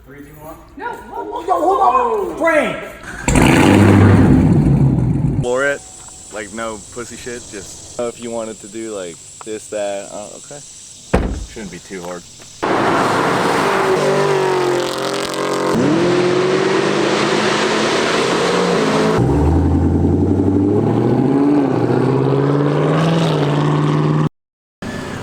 3, 2, 1. No. Oh, yo, hold on. Brain. Explore it, like no pussy shit. Just if you wanted to do like this, that. Okay. Shouldn't be too hard.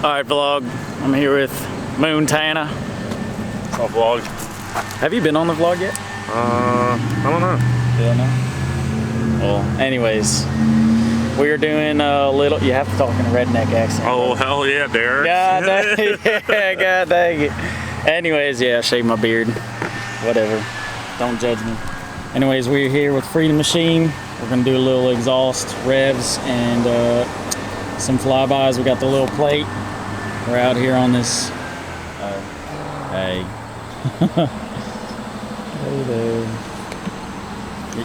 Alright, vlog. I'm here with Montana. I'll vlog. Have you been on the vlog yet? I don't know. You don't know? Well, anyways, we're doing a little. You have to talk in a redneck accent. Oh, hell yeah, Derek. God dang it. Yeah, God dang it. Anyways, yeah, I shaved my beard. Whatever. Don't judge me. Anyways, we're here with Freedom Machine. We're gonna do a little exhaust, revs, and some flybys. We got the little plate. We're out here on this. Hey. Hey there. Do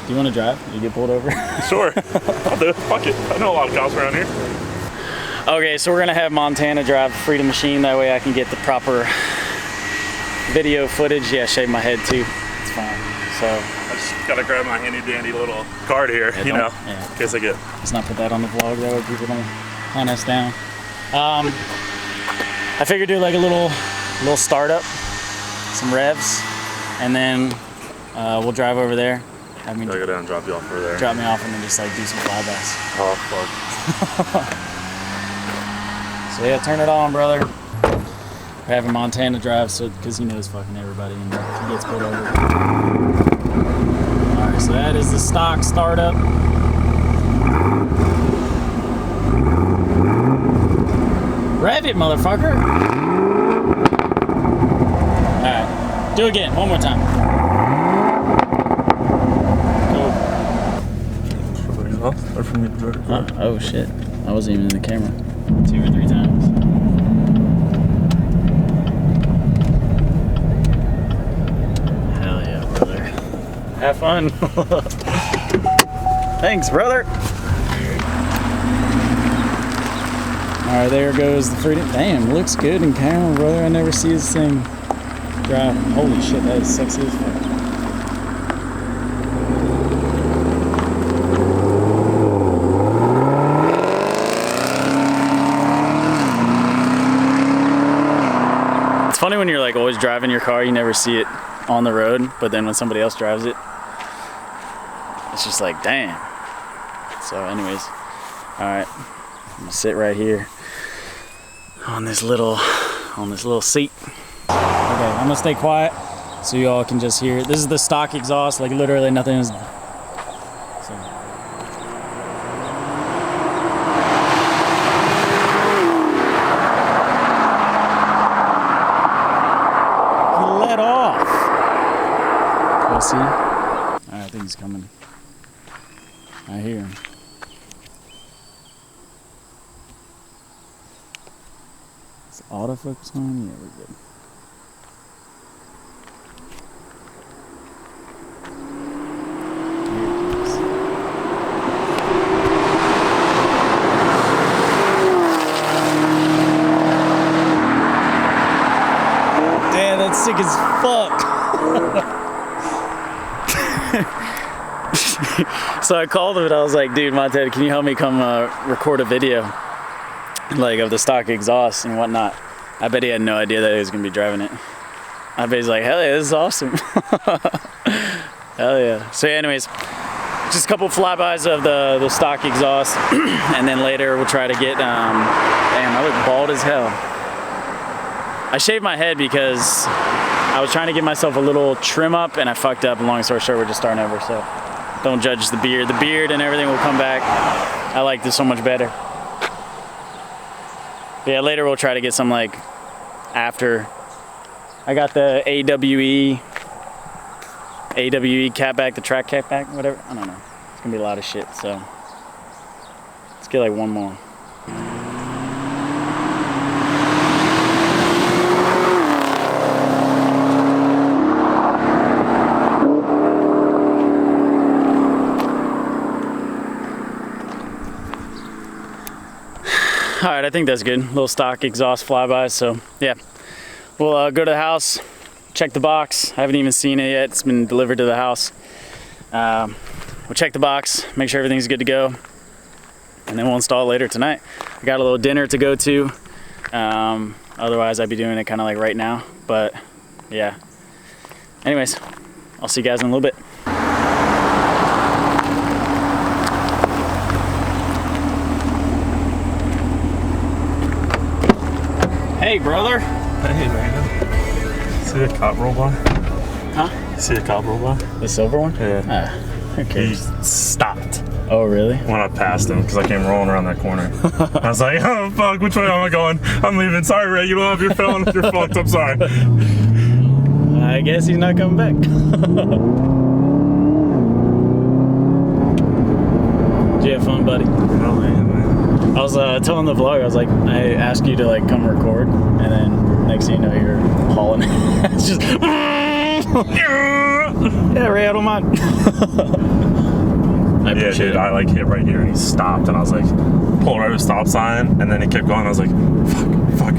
you want to drive? You get pulled over? Sure. I'll do it. Fuck it. I know a lot of cops around here. Okay, so we're gonna have Montana drive Freedom Machine. That way I can get the proper video footage. Yeah, shave my head too. It's fine. So I just gotta grab my handy dandy little card here, yeah, you know, yeah. in case I get. Let's not put that on the vlog. That way people don't hunt us down. I figured do like a little startup, some revs, and then we'll drive over there. I mean, I'll go down and drop you off over there. Drop me off and then just like do some flybys. Oh, fuck. So yeah, turn it on, brother. We're having Montana drive, so because he knows fucking everybody and he gets pulled over. All right, so that is the stock startup. Rev it, motherfucker. All right, do it again, one more time. Huh? Oh shit, I wasn't even in the camera. 2 or 3 times. Hell yeah, brother. Have fun. Thanks, brother. Alright, there goes the Freedom. Damn, looks good in camera, brother. I never see this thing drive. Holy shit, that is sexy as fuck. Funny when you're like always driving your car, you never see it on the road, but then when somebody else drives it, it's just like, damn. So anyways, all right, I'm gonna sit right here on this little seat. Okay, I'm gonna stay quiet so you all can just hear it. This is the stock exhaust, like literally nothing is. See? Alright, I think he's coming. I hear him. Is autofocus on? Yeah, we're good. Damn, that's sick as fuck. So I called him and I was like, dude, Montana, can you help me come record a video like of the stock exhaust and whatnot? I bet he had no idea that he was gonna be driving it. I bet he's like, hell yeah, this is awesome. Hell yeah. So yeah, anyways, just a couple flybys of the stock exhaust and then later we'll try to get, damn, I look bald as hell. I shaved my head because I was trying to give myself a little trim up and I fucked up, and long story short, we're just starting over, so don't judge the beard. The beard and everything will come back. I like this so much better. But yeah, later we'll try to get some like after. I got the AWE Catback, the track Catback, whatever. I don't know. It's gonna be a lot of shit, so let's get like one more. All right, I think that's good. Little stock exhaust flyby. So yeah, we'll go to the house, check the box. I haven't even seen it yet. It's been delivered to the house. We'll check the box, make sure everything's good to go, and then we'll install it later tonight. I got a little dinner to go to. Otherwise, I'd be doing it kind of like right now. But yeah. Anyways, I'll see you guys in a little bit. Hey, brother. Hey, man. See a cop roll by? Huh? See a cop roll by? The silver one? Yeah. Who He cares? stopped Oh, really? when I passed him because I came rolling around that corner. I was like, oh, fuck, which way am I going? I'm leaving. Sorry, Ray, you don't have your phone. You're fucked. I'm sorry. I guess he's not coming back. Did you have fun, buddy? Oh, man. I was telling the vlog, I was like, I asked you to like come record, and then next thing you know, you're hauling. It's just, yeah, Ray, I don't mind. I Yeah, appreciate dude, it. I like hit right here and he stopped and I was like, pull right at a stop sign, and then he kept going. I was like, fuck.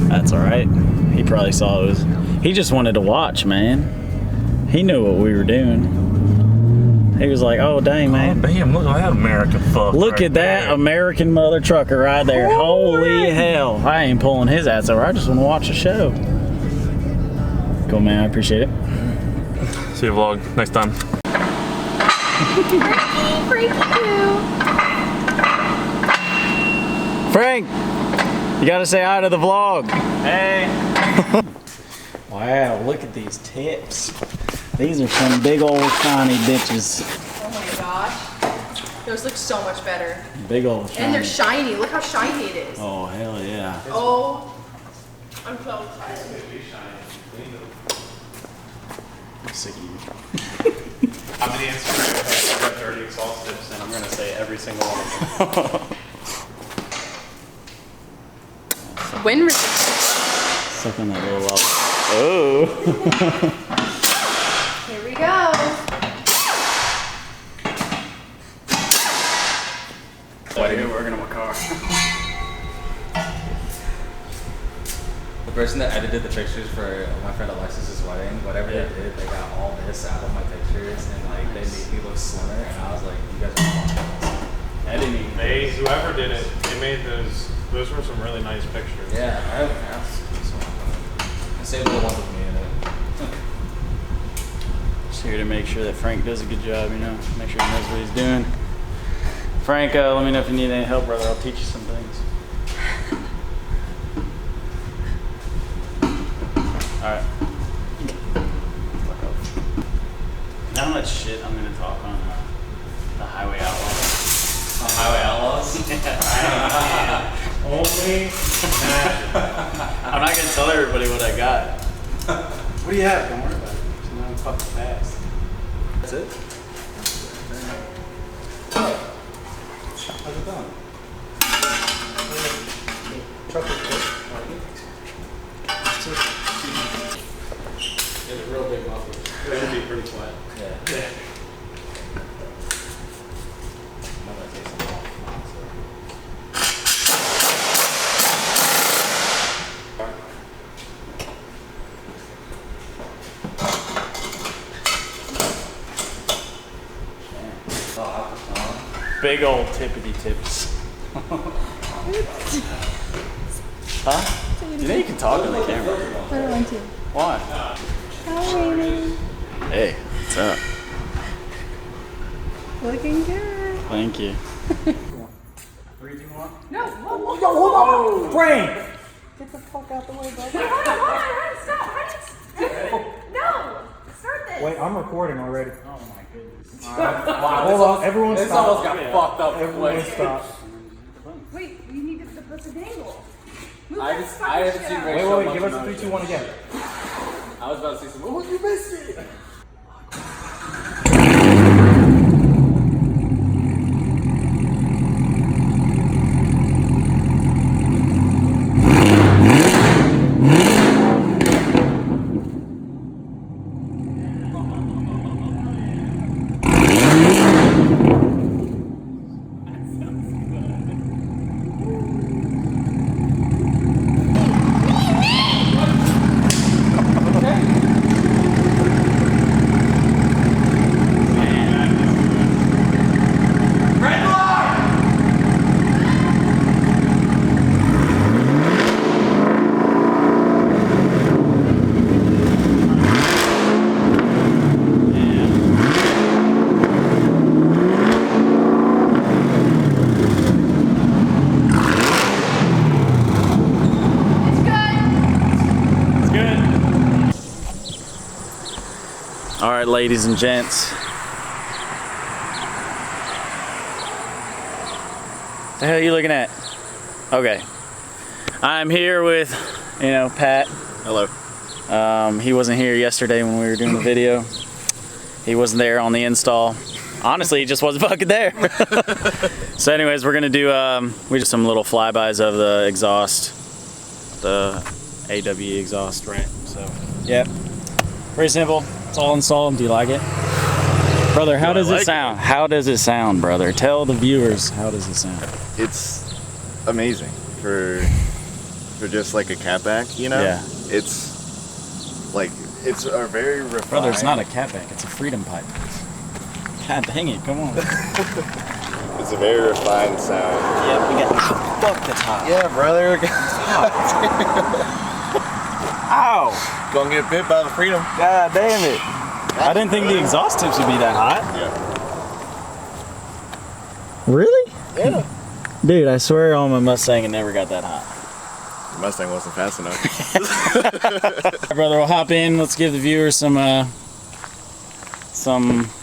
That's all right. He probably saw it was. He just wanted to watch, man. He knew what we were doing. He was like, "Oh dang, man! Damn, look at that American fuck. Look right at that there. American mother trucker right there! Holy hell! I ain't pulling his ass over. I just want to watch the show." Cool, man. I appreciate it. See you vlog next time. Frank, you gotta say hi to the vlog. Hey. Wow, look at these tips. These are some big old shiny bitches. Oh my gosh. Those look so much better. Big old shiny. And they're shiny. Look how shiny it is. Oh, hell yeah. Oh, I'm so excited. I'm sick of you. How many Instagram posts have 30 exhaust tips, and I'm going to say every single one of them. Wind resistance. Suck on that little lava. Oh. Here we go. Why are you working on my car? The person that edited the pictures for my friend Alexis's wedding, whatever they did, they got all this out of my pictures, and like they made me look slimmer. And I was like, you guys are fucking Editing. Whoever did it, they made those were some really nice pictures. yeah, I have some. I saved the ones with me in it. Just here to make sure that Frank does a good job, you know, make sure he knows what he's doing. Frank, let me know if you need any help, brother. I'll teach you some things. Alright. Fuck off. You know how much shit I'm gonna talk on the Highway Outlaws? On Highway Outlaws? Only I'm not gonna tell everybody what I got. What do you have? Don't worry about it. I'm not fucking fast. That's it? How's it going? It's a real big muffler. It should be pretty quiet. Yeah. I'm gonna take some off. Big old tippity tips. Huh? You know you can talk on the camera. I don't want to. Why? Hey, what's up? Looking good. Thank you. No, whoa, Yo, hold on. Frank. hold on, stop. No, start this. Wait, I'm recording already. Oh my goodness. Hold on, everyone This stop. almost got fucked up. Everyone stop. Wait, you need to put the dangle. I haven't seen Ray Wait, so wait, much give us a emotion. 3, 2, 1 again. I was about to say something. Oh, you missed it! good. All right, ladies and gents. The hell are you looking at? Okay. I'm here with, Pat. Hello. He wasn't here yesterday when we were doing the video. He wasn't there on the install. Honestly, he just wasn't fucking there. So anyways, we're gonna do we just some little flybys of the exhaust, the AWE exhaust, right? So yeah, pretty simple. It's all installed. Do you like it, brother? How does it sound? How does it sound, brother? Tell the viewers, how does it sound? It's amazing for just like a catback, Yeah. It's like it's a very refined. Brother, it's not a catback. It's a freedom pipe. God dang it! Come on. It's a very refined sound. Yeah, we got. Ow, fuck, that's hot. Yeah, brother. Ow! Gonna get bit by the freedom. God damn it! I didn't think the exhaust tips would be that hot. Yeah. Really? Yeah. Dude, I swear on my Mustang it never got that hot. The Mustang wasn't fast enough. Alright, brother, we'll hop in. Let's give the viewers some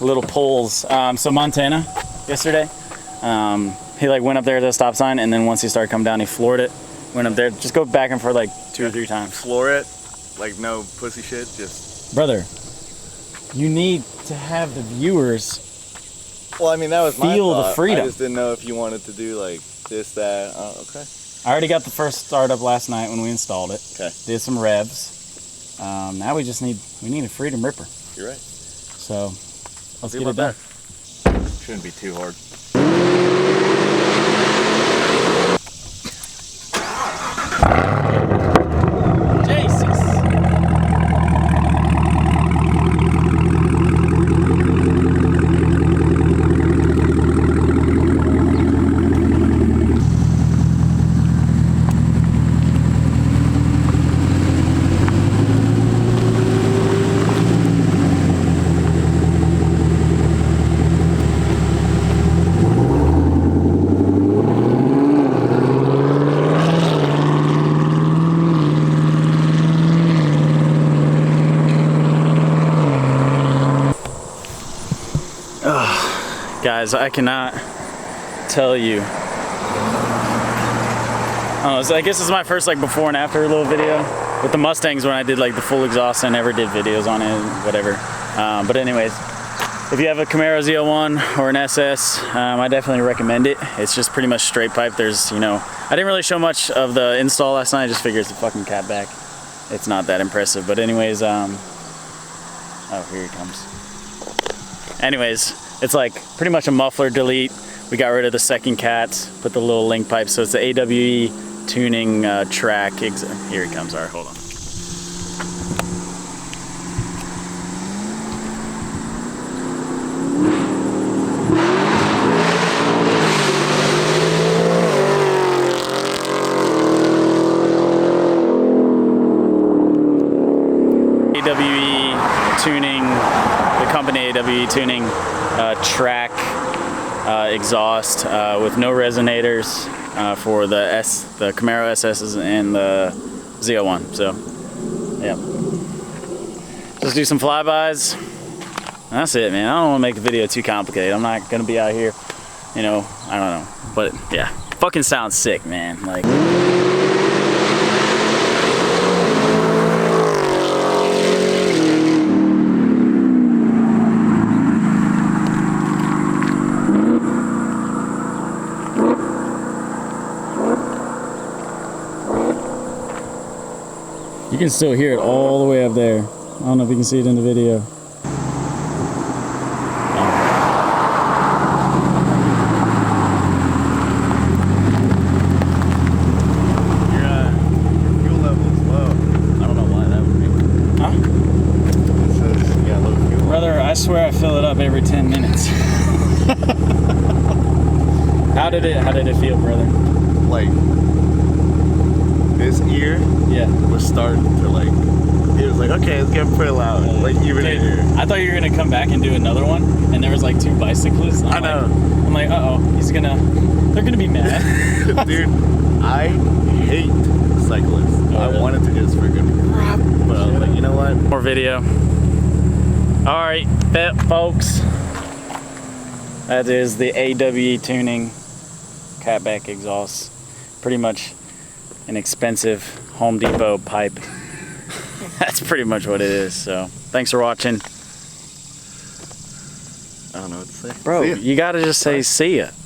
little polls. So Montana, yesterday, he like went up there to the stop sign, and then once he started coming down, he floored it. Went up there, just go back and forth like 2 or 3 times. Floor it, like no pussy shit, just. Brother, you need to have the viewers. Well, I mean that was my feel the thought. freedom. I just didn't know if you wanted to do like this, that. Okay. I already got the first startup last night when we installed it. Okay. Did some revs. Now we just need a freedom ripper. You're right. So let's Do get my it done. best. Shouldn't be too hard. Jesus. Guys, I cannot tell you. So I guess this is my first like before and after little video with the Mustangs. When I did like the full exhaust, I never did videos on it, whatever. But anyways, if you have a Camaro ZL1 or an SS, I definitely recommend it. It's just pretty much straight pipe. There's, I didn't really show much of the install last night. I just figured it's a fucking catback. It's not that impressive. But anyways, oh, here he comes. Anyways, it's like pretty much a muffler delete. We got rid of the second cat, put the little link pipe. So it's the AWE tuning track. Here he comes. All right, hold on. AWE tuning, the company AWE tuning track exhaust with no resonators for the Camaro SS's and the ZL1. So yeah, just do some flybys. That's it, man. I don't want to make the video too complicated. I'm not gonna be out here, I don't know, but yeah, fucking sounds sick, man. Like. You can still hear it all the way up there. I don't know if you can see it in the video. Your fuel level is low. I don't know why that would be. Huh? It says you got low fuel. Brother, I swear I fill it up every 10 minutes. How did it feel, brother? Like this ear was starting to like. It was like, okay, it's getting pretty loud. Like even in here. I thought you were gonna come back and do another one, and there was like 2 bicyclists. I know. I'm like, they're gonna be mad. Dude, I hate cyclist. I wanted to just freaking rap, but I was like, you know what? More video. All right, folks. That is the AWE tuning Catback exhaust. Pretty much an expensive Home Depot pipe. That's pretty much what it is. So thanks for watching. I don't know what to say. Bro, See ya. you gotta just say see ya.